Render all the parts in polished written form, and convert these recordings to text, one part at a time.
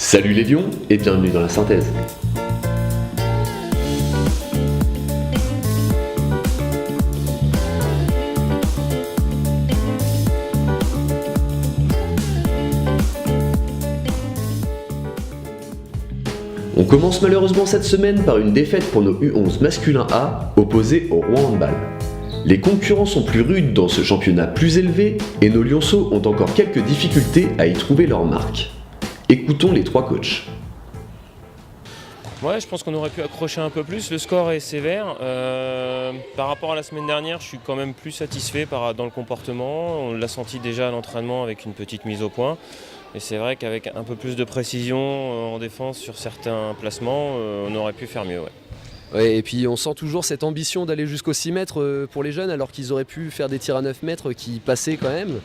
Salut les lions et bienvenue dans la synthèse. On commence malheureusement cette semaine par une défaite pour nos U11 masculins A opposés au Rouen Handball. Les concurrents sont plus rudes dans ce championnat plus élevé et nos lionceaux ont encore quelques difficultés à y trouver leur marque. Écoutons les trois coachs. Ouais, je pense qu'on aurait pu accrocher un peu plus. Le score est sévère. Par rapport à la semaine dernière, je suis quand même plus satisfait dans le comportement. On l'a senti déjà à l'entraînement avec une petite mise au point. Et c'est vrai qu'avec un peu plus de précision en défense sur certains placements, on aurait pu faire mieux. Ouais. Ouais, et puis on sent toujours cette ambition d'aller jusqu'aux 6 mètres pour les jeunes alors qu'ils auraient pu faire des tirs à 9 mètres qui passaient quand même.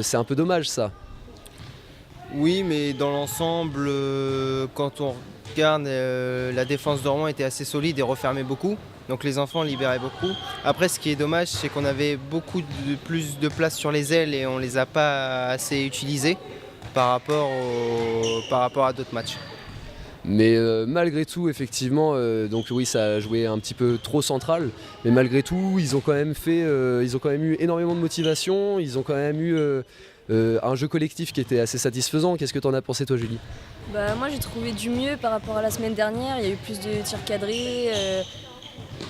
C'est un peu dommage ça. Oui, mais dans l'ensemble, quand on regarde, la défense de Rouen était assez solide et refermait beaucoup. Donc les enfants libéraient beaucoup. Après, ce qui est dommage, c'est qu'on avait plus de place sur les ailes et on ne les a pas assez utilisées par rapport à d'autres matchs. Mais malgré tout, effectivement, donc oui, ça a joué un petit peu trop central. Mais malgré tout, ils ont quand même eu énormément de motivation. Ils ont quand même eu un jeu collectif qui était assez satisfaisant. Qu'est-ce que tu en as pensé, toi, Julie ? Moi, j'ai trouvé du mieux par rapport à la semaine dernière. Il y a eu plus de tirs cadrés.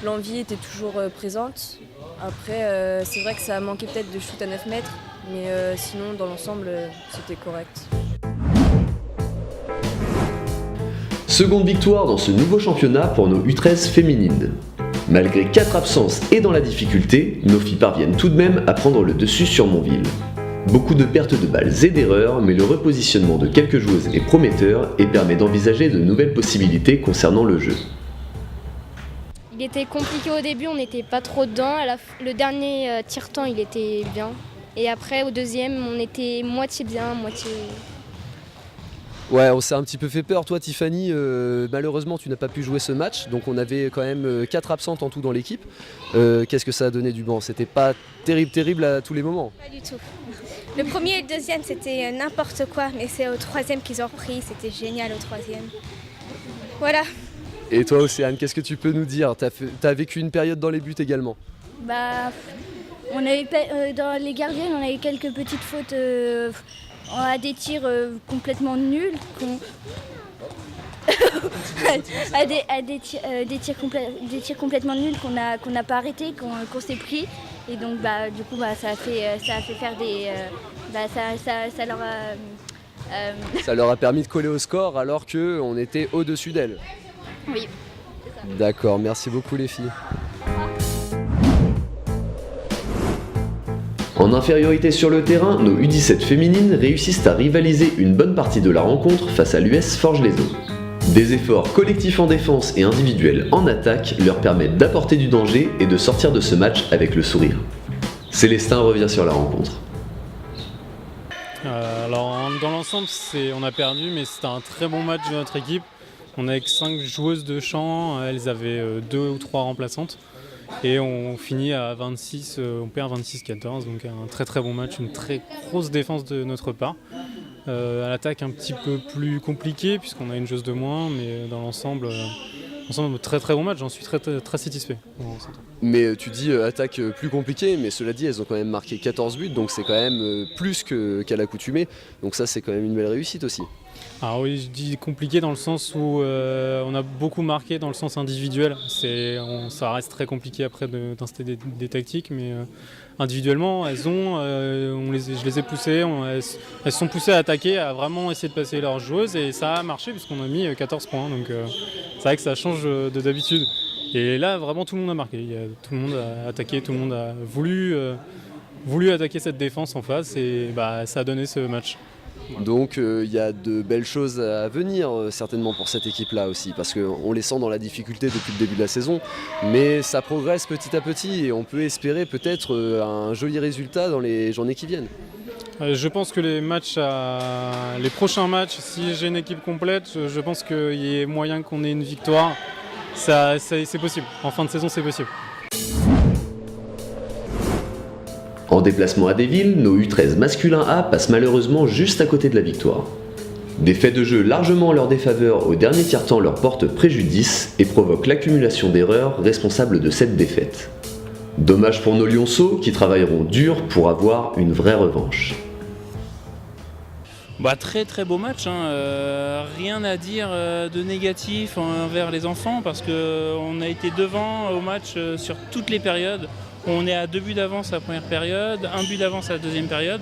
L'envie était toujours présente. Après, c'est vrai que ça a manqué peut-être de shoot à 9 mètres. Mais sinon, dans l'ensemble, c'était correct. Seconde victoire dans ce nouveau championnat pour nos U13 féminines. Malgré 4 absences et dans la difficulté, nos filles parviennent tout de même à prendre le dessus sur Montville. Beaucoup de pertes de balles et d'erreurs, mais le repositionnement de quelques joueuses est prometteur et permet d'envisager de nouvelles possibilités concernant le jeu. Il était compliqué au début, on n'était pas trop dedans. Le dernier tire-temps, il était bien. Et après, au deuxième, on était moitié bien, moitié... Ouais, on s'est un petit peu fait peur. Toi, Tiffany, malheureusement, tu n'as pas pu jouer ce match. Donc on avait quand même 4 absentes en tout dans l'équipe. Qu'est-ce que ça a donné du banc ? C'était pas terrible à tous les moments. Pas du tout. Le premier et le deuxième, c'était n'importe quoi. Mais c'est au troisième qu'ils ont repris. C'était génial au troisième. Voilà. Et toi, Océane, qu'est-ce que tu peux nous dire ? T'as vécu une période dans les buts également. On avait dans les gardiens, on avait quelques petites fautes à des tirs complètement nuls. Des tirs complètement nuls qu'on n'a pas arrêtés, qu'on s'est pris. Et donc du coup ça a fait faire des... ça leur a... Ça leur a permis de coller au score alors qu'on était au-dessus d'elles. Oui. D'accord, merci beaucoup les filles. En infériorité sur le terrain, nos U17 féminines réussissent à rivaliser une bonne partie de la rencontre face à l'US Forges-les-Eaux. Des efforts collectifs en défense et individuels en attaque leur permettent d'apporter du danger et de sortir de ce match avec le sourire. Célestin revient sur la rencontre. Dans l'ensemble, on a perdu, mais c'était un très bon match de notre équipe. On avait 5 joueuses de champ, elles avaient 2 ou 3 remplaçantes. Et on finit à 26, on perd 26-14, donc un très très bon match, une très grosse défense de notre part. À l'attaque un petit peu plus compliqué puisqu'on a une joueuse de moins, mais dans l'ensemble, très très bon match, j'en suis très, très, très satisfait. Mais tu dis attaque plus compliquée, mais cela dit, elles ont quand même marqué 14 buts, donc c'est quand même plus qu'à l'accoutumée. Donc ça, c'est quand même une belle réussite aussi. Alors oui, je dis compliqué dans le sens où on a beaucoup marqué dans le sens individuel. Ça reste très compliqué après d'installer des tactiques, mais individuellement, je les ai poussées, elles se sont poussées à attaquer, à vraiment essayer de passer leurs joueuses, et ça a marché puisqu'on a mis 14 points. Donc c'est vrai que ça change d'habitude. Et là, vraiment, tout le monde a marqué. Tout le monde a attaqué, tout le monde a voulu attaquer cette défense en face, et ça a donné ce match. Donc il y a de belles choses à venir certainement pour cette équipe-là aussi, parce qu'on les sent dans la difficulté depuis le début de la saison, mais ça progresse petit à petit et on peut espérer peut-être un joli résultat dans les journées qui viennent. Je pense que les prochains matchs, si j'ai une équipe complète, je pense qu'il y ait moyen qu'on ait une victoire. C'est possible, en fin de saison c'est possible. En déplacement à Desvilles, nos U13 masculins A passent malheureusement juste à côté de la victoire. Des faits de jeu largement en leur défaveur au dernier tiers-temps leur portent préjudice et provoquent l'accumulation d'erreurs responsables de cette défaite. Dommage pour nos lionceaux qui travailleront dur pour avoir une vraie revanche. Très très beau match, rien à dire de négatif envers les enfants parce qu'on a été devant au match sur toutes les périodes. On est à 2 buts d'avance à la première période, 1 but d'avance à la deuxième période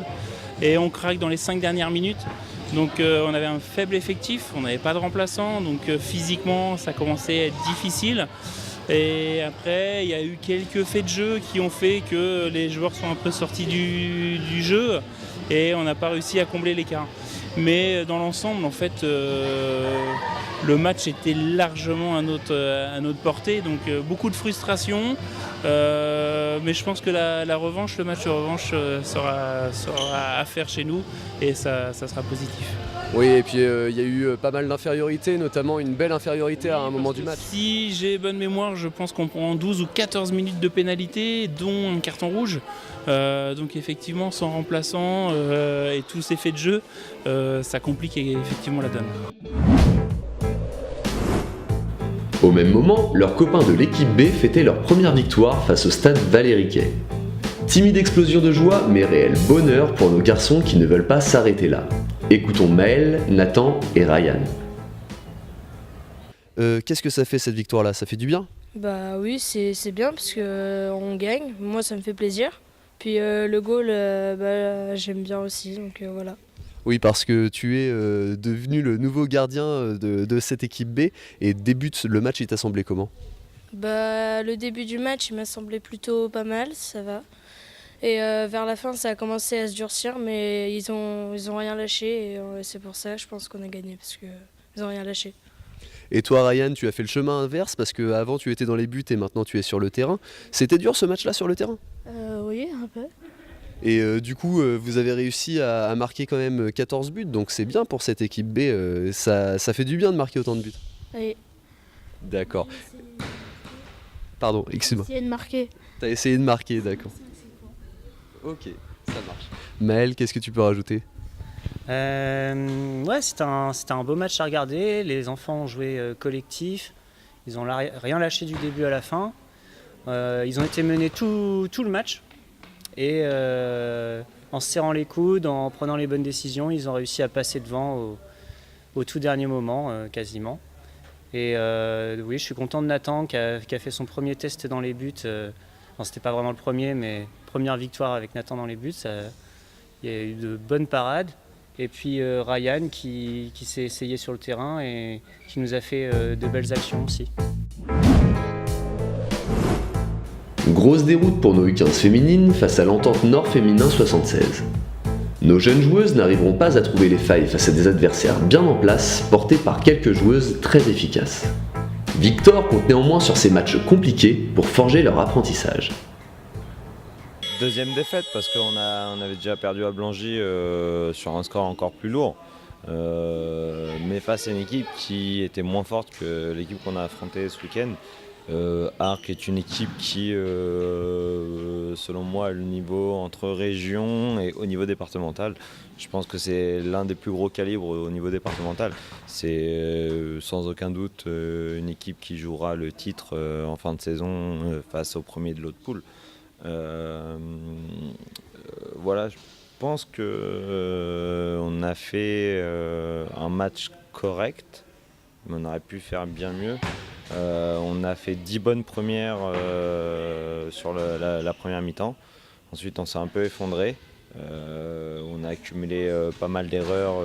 et on craque dans les 5 dernières minutes. Donc on avait un faible effectif, on n'avait pas de remplaçant, donc physiquement ça commençait à être difficile. Et après il y a eu quelques faits de jeu qui ont fait que les joueurs sont un peu sortis du jeu et on n'a pas réussi à combler l'écart. Mais dans l'ensemble, en fait, le match était largement à notre portée, donc beaucoup de frustration. Mais je pense que la revanche, le match de revanche sera à faire chez nous et ça sera positif. Oui, et puis il y a eu pas mal d'infériorité, notamment une belle infériorité à un moment du match. Si j'ai bonne mémoire, je pense qu'on prend 12 ou 14 minutes de pénalité, dont un carton rouge. Donc effectivement, sans remplaçant et tous ces faits de jeu, ça complique effectivement la donne. Au même moment, leurs copains de l'équipe B fêtaient leur première victoire face au stade Valéry-Quay. Timide explosion de joie, mais réel bonheur pour nos garçons qui ne veulent pas s'arrêter là. Écoutons Maël, Nathan et Ryan. Qu'est-ce que ça fait cette victoire-là? Ça fait du bien? Bah oui, c'est bien parce qu'on gagne. Moi, ça me fait plaisir. Puis le goal, j'aime bien aussi, donc voilà. Oui, parce que tu es devenu le nouveau gardien de cette équipe B et débute le match, il t'a semblé comment? Le début du match, il m'a semblé plutôt pas mal, ça va. Et vers la fin, ça a commencé à se durcir, mais ils ont rien lâché et c'est pour ça, je pense qu'on a gagné parce qu'ils ont rien lâché. Et toi, Ryan, tu as fait le chemin inverse parce qu'avant tu étais dans les buts et maintenant tu es sur le terrain. C'était dur ce match-là sur le terrain? Oui, un peu. Et du coup, vous avez réussi à marquer quand même 14 buts, donc c'est bien pour cette équipe B. Ça fait du bien de marquer autant de buts. Oui. D'accord. Pardon, excuse-moi. Essayé de marquer. T'as essayé de marquer, d'accord. Ok, ça marche. Maël, qu'est-ce que tu peux rajouter? C'était un beau match à regarder. Les enfants ont joué collectif. Ils n'ont rien lâché du début à la fin. Ils ont été menés tout le match. Et en se serrant les coudes, en prenant les bonnes décisions, ils ont réussi à passer devant au tout dernier moment, quasiment. Et oui, je suis content de Nathan qui a fait son premier test dans les buts. C'était pas vraiment le premier, mais première victoire avec Nathan dans les buts. Il y a eu de bonnes parades. Et puis Ryan qui s'est essayé sur le terrain et qui nous a fait de belles actions aussi. Grosse déroute pour nos U15 féminines face à l'Entente Nord Féminin 76. Nos jeunes joueuses n'arriveront pas à trouver les failles face à des adversaires bien en place, portés par quelques joueuses très efficaces. Victor compte néanmoins sur ces matchs compliqués pour forger leur apprentissage. Deuxième défaite parce qu'on avait déjà perdu à Blangy sur un score encore plus lourd. Mais face à une équipe qui était moins forte que l'équipe qu'on a affrontée ce week-end. Arc est une équipe qui, selon moi, a le niveau entre région et au niveau départemental. Je pense que c'est l'un des plus gros calibres au niveau départemental. C'est sans aucun doute une équipe qui jouera le titre en fin de saison face au premier de l'autre poule. Voilà, je pense qu'on a fait un match correct, mais on aurait pu faire bien mieux. On a fait 10 bonnes premières sur la première mi-temps. Ensuite, on s'est un peu effondré. On a accumulé pas mal d'erreurs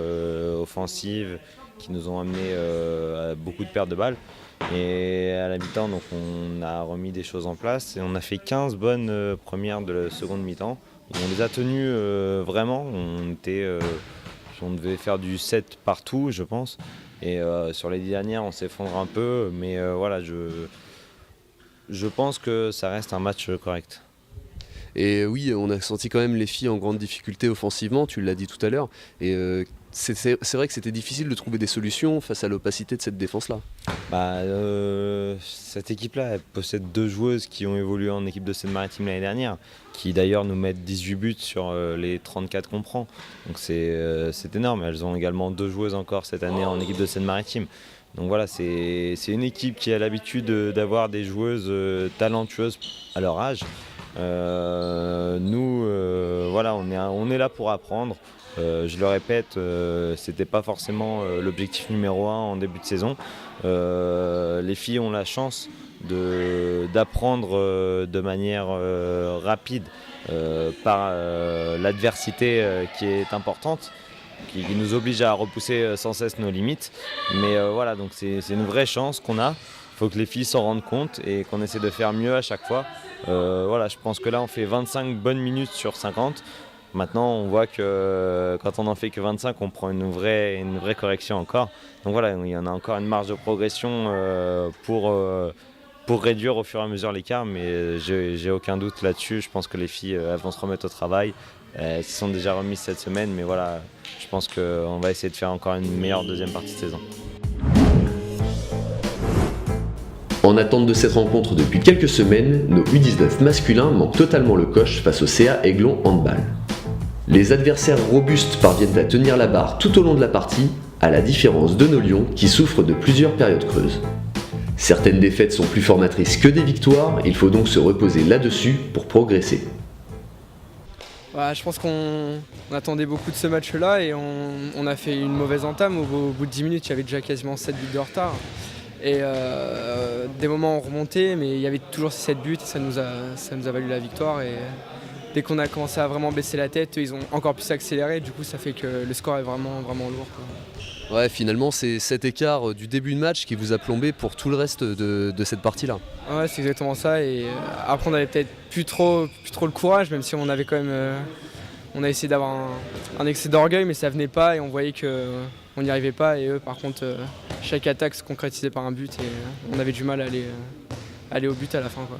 offensives qui nous ont amené à beaucoup de pertes de balles. Et à la mi-temps, donc, on a remis des choses en place et on a fait 15 bonnes premières de la seconde mi-temps. On les a tenues vraiment. On devait faire du 7 partout, je pense. Et sur les 10 dernières, on s'effondre un peu, mais voilà, je pense que ça reste un match correct. Et oui, on a senti quand même les filles en grande difficulté offensivement, tu l'as dit tout à l'heure. Et c'est vrai que c'était difficile de trouver des solutions face à l'opacité de cette défense-là. Cette équipe-là, elle possède 2 joueuses qui ont évolué en équipe de Seine-Maritime l'année dernière, qui d'ailleurs nous mettent 18 buts sur les 34 qu'on prend. Donc c'est énorme. Elles ont également 2 joueuses encore cette année en équipe de Seine-Maritime. Donc voilà, c'est une équipe qui a l'habitude d'avoir des joueuses talentueuses à leur âge. Voilà, on est là pour apprendre. Je le répète, c'était pas forcément l'objectif numéro 1 en début de saison. Les filles ont la chance d'apprendre de manière rapide par l'adversité qui est importante, qui nous oblige à repousser sans cesse nos limites. Mais voilà, donc c'est une vraie chance qu'on a. Il faut que les filles s'en rendent compte et qu'on essaie de faire mieux à chaque fois. Voilà, je pense que là on fait 25 bonnes minutes sur 50. Maintenant, on voit que quand on n'en fait que 25, on prend une vraie correction encore. Donc voilà, il y en a encore une marge de progression pour réduire au fur et à mesure l'écart, mais j'ai aucun doute là-dessus. Je pense que les filles elles vont se remettre au travail. Elles se sont déjà remises cette semaine, mais voilà, je pense qu'on va essayer de faire encore une meilleure deuxième partie de saison. En attente de cette rencontre depuis quelques semaines, nos U19 masculins manquent totalement le coche face au CA Aiglon Handball. Les adversaires robustes parviennent à tenir la barre tout au long de la partie, à la différence de nos lions qui souffrent de plusieurs périodes creuses. Certaines défaites sont plus formatrices que des victoires, il faut donc se reposer là-dessus pour progresser. Je pense qu'on attendait beaucoup de ce match-là et on a fait une mauvaise entame. Au bout de 10 minutes, il y avait déjà quasiment 7 buts de retard. Et des moments ont remonté, mais il y avait toujours ces 7 buts et ça nous a valu la victoire. Et dès qu'on a commencé à vraiment baisser la tête, ils ont encore plus accéléré. Du coup, ça fait que le score est vraiment lourd, quoi. Ouais, finalement, c'est cet écart du début de match qui vous a plombé pour tout le reste de cette partie-là. Ouais, c'est exactement ça. Et après, on avait peut-être plus trop le courage, même si on avait quand même... on a essayé d'avoir un excès d'orgueil, mais ça venait pas et on voyait qu'on n'y arrivait pas. Et eux, par contre, chaque attaque se concrétisait par un but et on avait du mal à aller au but à la fin, quoi.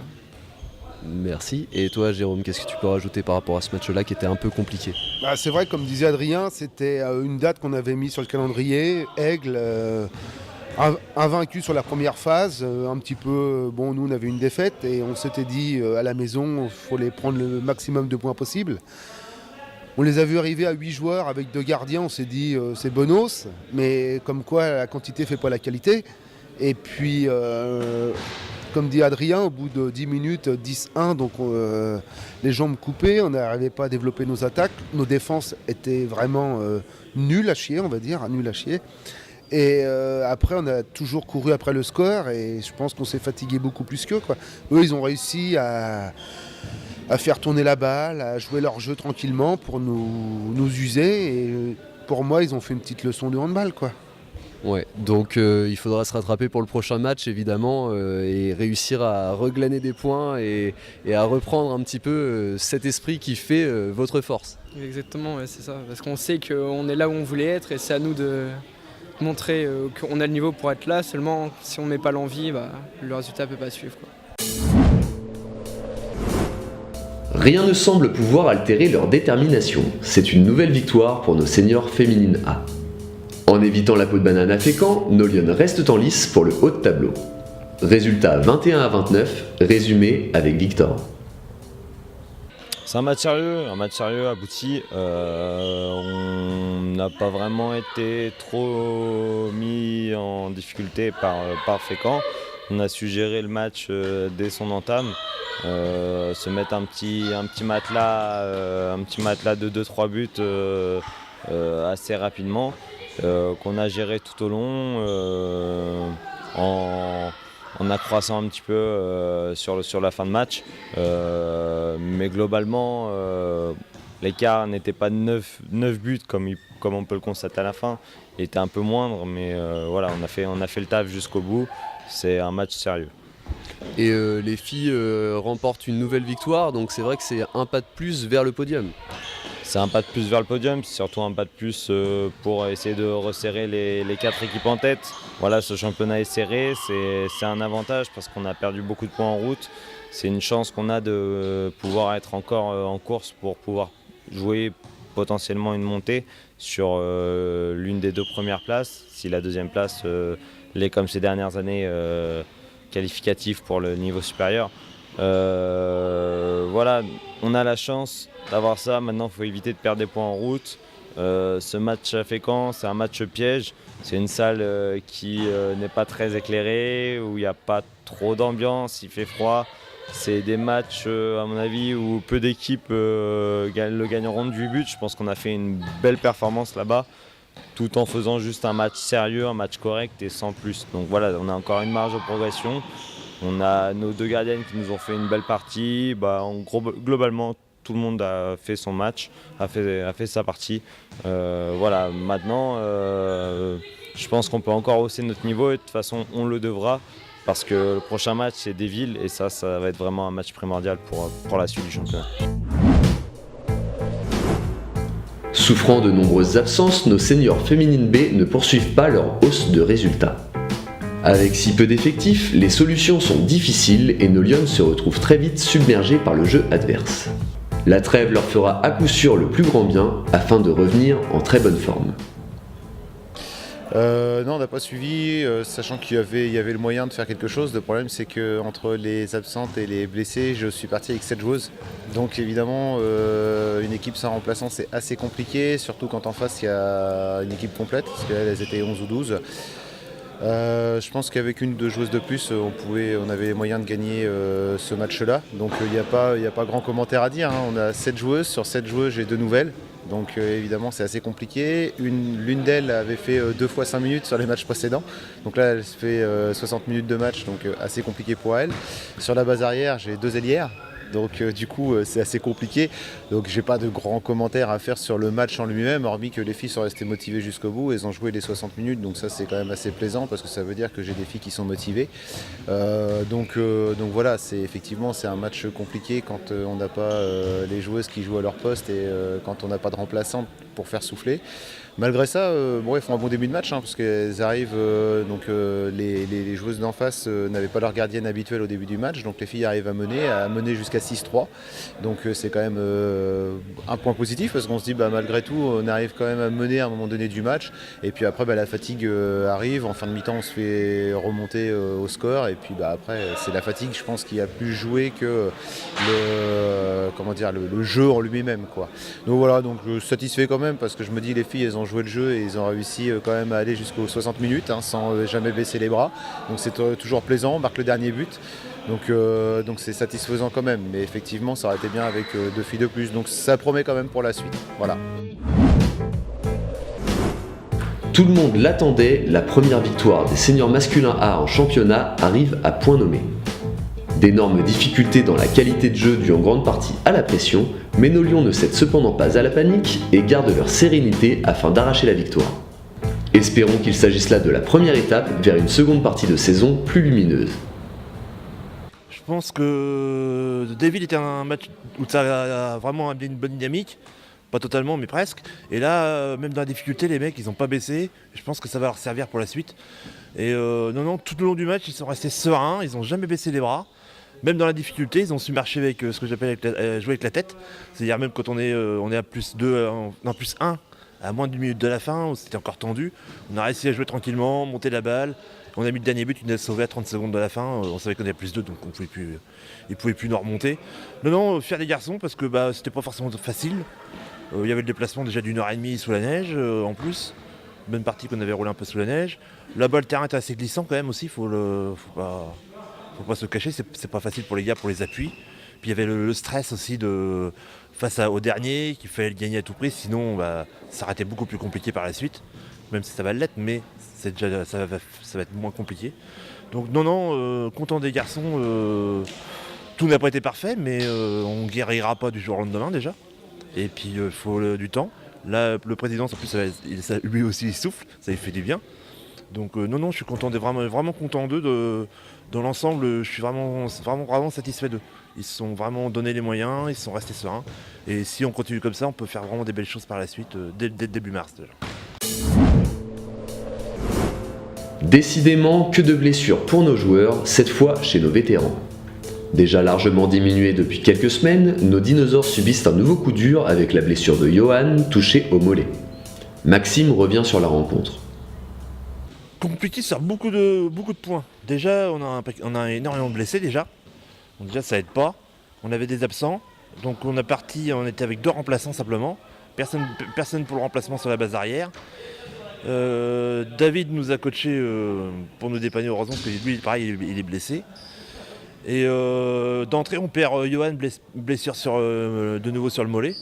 Merci. Et toi, Jérôme, qu'est-ce que tu peux rajouter par rapport à ce match-là qui était un peu compliqué ? C'est vrai, comme disait Adrien, c'était une date qu'on avait mise sur le calendrier. Aigle, invaincu sur la première phase, un petit peu, nous on avait une défaite et on s'était dit à la maison, il fallait prendre le maximum de points possible. On les a vus arriver à 8 joueurs avec 2 gardiens, on s'est dit c'est bonos, mais comme quoi la quantité fait pas la qualité. Et puis, comme dit Adrien, au bout de 10 minutes, 10-1, donc les jambes coupées, on n'arrivait pas à développer nos attaques. Nos défenses étaient vraiment nulles à chier, on va dire, nulles à chier. Et après, on a toujours couru après le score et je pense qu'on s'est fatigué beaucoup plus qu'eux, quoi. Eux, ils ont réussi à faire tourner la balle, à jouer leur jeu tranquillement pour nous user. Et pour moi, ils ont fait une petite leçon de handball, quoi. Ouais, donc il faudra se rattraper pour le prochain match évidemment et réussir à reglaner des points et à reprendre un petit peu cet esprit qui fait votre force. Exactement, ouais, c'est ça, parce qu'on sait qu'on est là où on voulait être et c'est à nous de montrer qu'on a le niveau pour être là, seulement si on ne met pas l'envie, le résultat ne peut pas suivre, quoi. Rien ne semble pouvoir altérer leur détermination. C'est une nouvelle victoire pour nos seniors féminines A. En évitant la peau de banane à Fécamp, nos Lyonnes restent en lice pour le haut de tableau. Résultat 21-29, résumé avec Victor. C'est un match sérieux abouti. On n'a pas vraiment été trop mis en difficulté par Fécamp. On a su gérer le match dès son entame. Se mettre un petit matelas de 2-3 buts assez rapidement. Qu'on a géré tout au long en accroissant un petit peu sur la fin de match. Mais globalement, l'écart n'était pas de 9 buts comme on peut le constater à la fin. Il était un peu moindre, mais voilà, on a fait le taf jusqu'au bout. C'est un match sérieux. Et les filles remportent une nouvelle victoire, donc c'est vrai que c'est un pas de plus vers le podium. C'est un pas de plus vers le podium, c'est surtout un pas de plus pour essayer de resserrer les 4 équipes en tête. Voilà, ce championnat est serré, c'est un avantage parce qu'on a perdu beaucoup de points en route. C'est une chance qu'on a de pouvoir être encore en course pour pouvoir jouer potentiellement une montée sur l'une des 2 premières places, si la 2e place l'est comme ces dernières années qualificative pour le niveau supérieur. Voilà, on a la chance d'avoir ça, maintenant il faut éviter de perdre des points en route. Ce match à Fécamp, c'est un match piège, c'est une salle qui n'est pas très éclairée, où il n'y a pas trop d'ambiance, il fait froid. C'est des matchs, à mon avis, où peu d'équipes le gagneront de 8 buts. Je pense qu'on a fait une belle performance là-bas, tout en faisant juste un match sérieux, un match correct et sans plus. Donc voilà, on a encore une marge de progression. On a nos 2 gardiennes qui nous ont fait une belle partie. Globalement, tout le monde a fait son match, a fait sa partie. Voilà, maintenant, je pense qu'on peut encore hausser notre niveau et de toute façon, on le devra. Parce que le prochain match, c'est Desvilles et ça va être vraiment un match primordial pour la suite du championnat. Souffrant de nombreuses absences, nos seniors féminines B ne poursuivent pas leur hausse de résultats. Avec si peu d'effectifs, les solutions sont difficiles et nos Lionnes se retrouvent très vite submergées par le jeu adverse. La trêve leur fera à coup sûr le plus grand bien afin de revenir en très bonne forme. Non, on n'a pas suivi, sachant qu'il y avait le moyen de faire quelque chose. Le problème, c'est qu'entre les absentes et les blessés, je suis parti avec 7 joueuses. Donc évidemment, une équipe sans remplaçant, c'est assez compliqué, surtout quand en face, il y a une équipe complète, parce qu'elles étaient 11 ou 12. Je pense qu'avec 1 ou 2 joueuses de plus, on avait les moyens de gagner ce match-là. Donc il n'y a pas grand commentaire à dire, hein. On a 7 joueuses, sur 7 joueuses, j'ai 2 nouvelles. Donc évidemment c'est assez compliqué. L'une d'elles avait fait 2 fois 5 minutes sur les matchs précédents. Donc là elle se fait 60 minutes de match, donc assez compliqué pour elle. Sur la base arrière j'ai 2 ailières. Donc du coup c'est assez compliqué. Donc j'ai pas de grands commentaires à faire sur le match en lui-même, hormis que les filles sont restées motivées jusqu'au bout. Elles ont joué les 60 minutes, donc ça c'est quand même assez plaisant parce que ça veut dire que j'ai des filles qui sont motivées. Donc voilà, effectivement c'est un match compliqué quand on n'a pas les joueuses qui jouent à leur poste et quand on n'a pas de remplaçante pour faire souffler. Malgré ça, ils font un bon début de match, hein, parce qu'elles arrivent, les joueuses d'en face n'avaient pas leur gardienne habituelle au début du match, donc les filles arrivent à mener jusqu'à 6-3. Donc c'est quand même un point positif, parce qu'on se dit malgré tout, on arrive quand même à mener à un moment donné du match. Et puis après, la fatigue arrive, en fin de mi-temps on se fait remonter au score, et puis après c'est la fatigue, je pense, qui a plus joué que le jeu en lui-même, quoi. Donc voilà, satisfait quand même, parce que je me dis les filles elles ont joué le jeu et ils ont réussi quand même à aller jusqu'aux 60 minutes, hein, sans jamais baisser les bras. Donc c'est toujours plaisant, on marque le dernier but. Donc c'est satisfaisant quand même. Mais effectivement ça aurait été bien avec 2 filles de plus. Donc ça promet quand même pour la suite. Voilà. Tout le monde l'attendait, la première victoire des seniors masculins A en championnat arrive à point nommé. D'énormes difficultés dans la qualité de jeu dues en grande partie à la pression, mais nos Lions ne cèdent cependant pas à la panique et gardent leur sérénité afin d'arracher la victoire. Espérons qu'il s'agisse là de la première étape vers une seconde partie de saison plus lumineuse. Je pense que Desvilles était un match où ça a vraiment amené une bonne dynamique, pas totalement mais presque. Et là, même dans la difficulté, les mecs ils n'ont pas baissé. Je pense que ça va leur servir pour la suite. Et tout le long du match, ils sont restés sereins, ils n'ont jamais baissé les bras. Même dans la difficulté, ils ont su marcher avec ce que j'appelle jouer avec la tête. C'est-à-dire même quand on est à plus 1, à moins d'une minute de la fin, où c'était encore tendu, on a réussi à jouer tranquillement, monter la balle. On a mis le dernier but, il nous a sauvé à 30 secondes de la fin. On savait qu'on avait plus 2, donc ils ne pouvaient plus nous remonter. Non, fiers des garçons, parce que c'était pas forcément facile. Il y avait le déplacement déjà d'1h30 sous la neige, en plus. Bonne partie qu'on avait roulé un peu sous la neige. Là-bas, le terrain était assez glissant quand même aussi, faut pas se cacher, c'est pas facile pour les gars pour les appuis. Puis il y avait le stress aussi face au dernier, qu'il fallait le gagner à tout prix, sinon ça aurait été beaucoup plus compliqué par la suite, même si ça va l'être, mais ça va être moins compliqué. Donc content des garçons, tout n'a pas été parfait, mais on guérira pas du jour au lendemain déjà. Et puis il faut du temps. Là le président en plus lui aussi il souffle, ça lui fait du bien. Donc je suis content, vraiment content d'eux. Dans l'ensemble, je suis vraiment satisfait d'eux. Ils se sont vraiment donné les moyens, ils sont restés sereins. Et si on continue comme ça, on peut faire vraiment des belles choses par la suite, dès début mars déjà. Décidément, que de blessures pour nos joueurs, cette fois chez nos vétérans. Déjà largement diminués depuis quelques semaines, nos dinosaures subissent un nouveau coup dur avec la blessure de Johan, touché au mollet. Maxime revient sur la rencontre. Compliqué sur beaucoup de points. Déjà, on a énormément de blessés déjà. Donc déjà, ça aide pas. On avait des absents. Donc on était avec 2 remplaçants simplement. Personne pour le remplacement sur la base arrière. David nous a coaché pour nous dépanner heureusement parce que lui, pareil, il est blessé. Et d'entrée, on perd Johan, blessure de nouveau sur le mollet.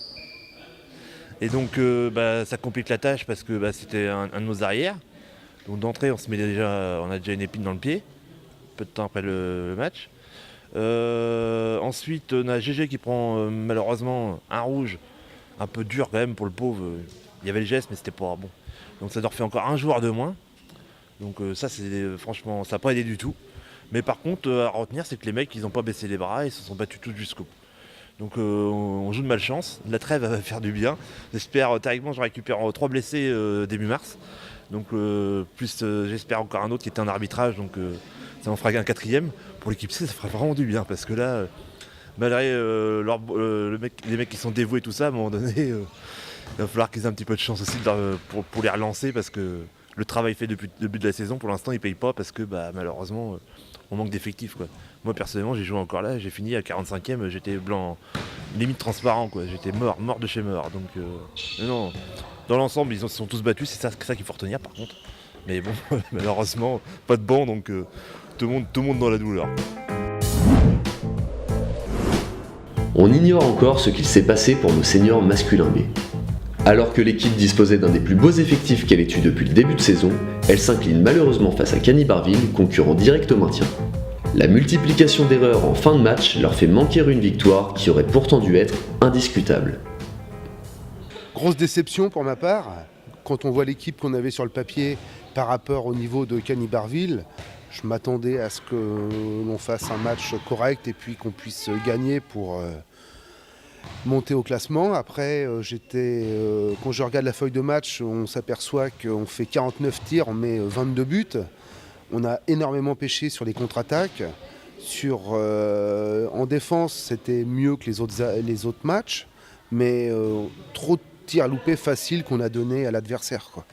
Et donc ça complique la tâche parce que c'était un de nos arrières. Donc d'entrée, on a déjà une épine dans le pied, peu de temps après le match. Ensuite, on a GG qui prend malheureusement un rouge, un peu dur quand même pour le pauvre. Il y avait le geste, mais c'était pas bon. Donc ça leur fait encore un joueur de moins. Donc ça, franchement, ça n'a pas aidé du tout. Mais par contre, à retenir, c'est que les mecs, ils n'ont pas baissé les bras et se sont battus tous jusqu'au bout. Donc on joue de malchance. La trêve va faire du bien. J'espère, théoriquement, je récupère 3 blessés début mars. Donc plus j'espère encore un autre qui était en arbitrage. Donc ça en fera un 4e. Pour l'équipe C, ça fera vraiment du bien. Parce que là, malgré les mecs qui sont dévoués et tout ça, à un moment donné, il va falloir qu'ils aient un petit peu de chance aussi pour les relancer. Parce que le travail fait depuis le début de la saison, pour l'instant, ils ne payent pas parce que malheureusement, on manque d'effectifs, quoi. Moi, personnellement, j'ai joué encore là, j'ai fini à 45e, j'étais blanc, limite transparent, quoi. J'étais mort de chez mort. Donc, non, dans l'ensemble, ils se sont tous battus, c'est ça qu'il faut retenir, par contre. Mais bon, malheureusement, pas de banc, donc tout le monde dans la douleur. On ignore encore ce qu'il s'est passé pour nos seniors masculins B. Alors que l'équipe disposait d'un des plus beaux effectifs qu'elle ait eu depuis le début de saison, elle s'incline malheureusement face à Cany-Barville, concurrent direct au maintien. La multiplication d'erreurs en fin de match leur fait manquer une victoire qui aurait pourtant dû être indiscutable. Grosse déception pour ma part, quand on voit l'équipe qu'on avait sur le papier par rapport au niveau de Cany-Barville, je m'attendais à ce que l'on fasse un match correct et puis qu'on puisse gagner pour monter au classement. Après, quand je regarde la feuille de match, on s'aperçoit qu'on fait 49 tirs, on met 22 buts. On a énormément pêché sur les contre-attaques. En défense, c'était mieux que les autres matchs, mais trop de tirs loupés faciles qu'on a donnés à l'adversaire, quoi.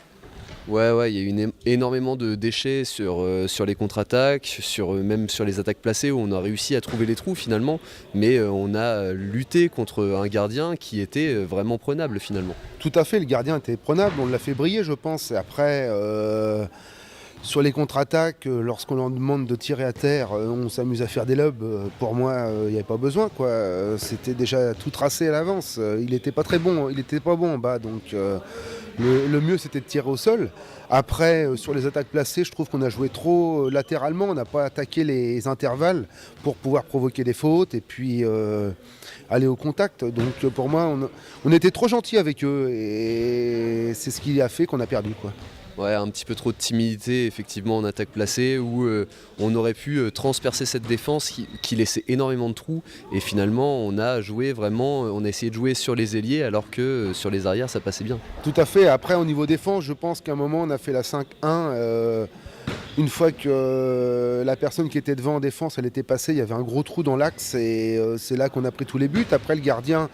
Ouais, il y a eu énormément de déchets sur les contre-attaques, même sur les attaques placées où on a réussi à trouver les trous finalement, mais on a lutté contre un gardien qui était vraiment prenable finalement. Tout à fait, le gardien était prenable, on l'a fait briller je pense. Et après, sur les contre-attaques, lorsqu'on leur demande de tirer à terre, on s'amuse à faire des lobes. Pour moi, il n'y avait pas besoin, quoi. C'était déjà tout tracé à l'avance. Il n'était pas très bon, il n'était pas bon en bas, donc le mieux c'était de tirer au sol. Après, sur les attaques placées, je trouve qu'on a joué trop latéralement, on n'a pas attaqué les intervalles pour pouvoir provoquer des fautes et puis aller au contact. Donc pour moi, on était trop gentils avec eux et c'est ce qui a fait qu'on a perdu, quoi. Ouais, un petit peu trop de timidité effectivement en attaque placée où on aurait pu transpercer cette défense qui laissait énormément de trous et finalement on a essayé de jouer sur les ailiers alors que sur les arrières ça passait bien. Tout à fait, après au niveau défense je pense qu'à un moment on a fait la 5-1, une fois que la personne qui était devant en défense elle était passée, il y avait un gros trou dans l'axe et c'est là qu'on a pris tous les buts. Après le gardien,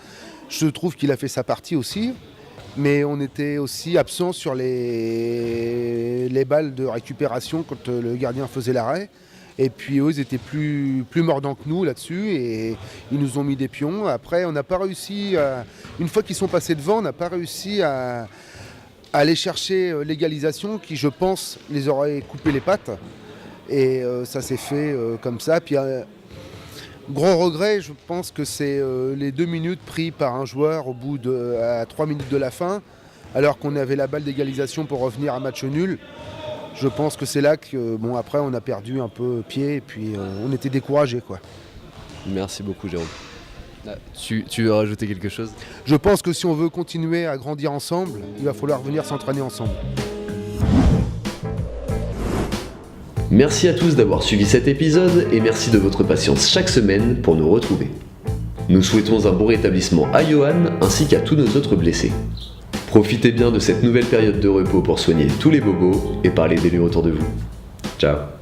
je trouve qu'il a fait sa partie aussi. Mais on était aussi absent sur les balles de récupération quand le gardien faisait l'arrêt. Et puis eux, ils étaient plus mordants que nous là-dessus et ils nous ont mis des pions. Après, on n'a pas réussi, une fois qu'ils sont passés devant, on n'a pas réussi à aller chercher l'égalisation qui, je pense, les aurait coupé les pattes. Et ça s'est fait comme ça. Puis, gros regret, je pense que c'est les 2 minutes pris par un joueur à 3 minutes de la fin, alors qu'on avait la balle d'égalisation pour revenir à match nul. Je pense que c'est là que, après on a perdu un peu pied et puis on était découragés, quoi. Merci beaucoup Jérôme. Tu veux rajouter quelque chose ? Je pense que si on veut continuer à grandir ensemble, il va falloir venir s'entraîner ensemble. Merci à tous d'avoir suivi cet épisode et merci de votre patience chaque semaine pour nous retrouver. Nous souhaitons un bon rétablissement à Johan ainsi qu'à tous nos autres blessés. Profitez bien de cette nouvelle période de repos pour soigner tous les bobos et parler d'élus autour de vous. Ciao.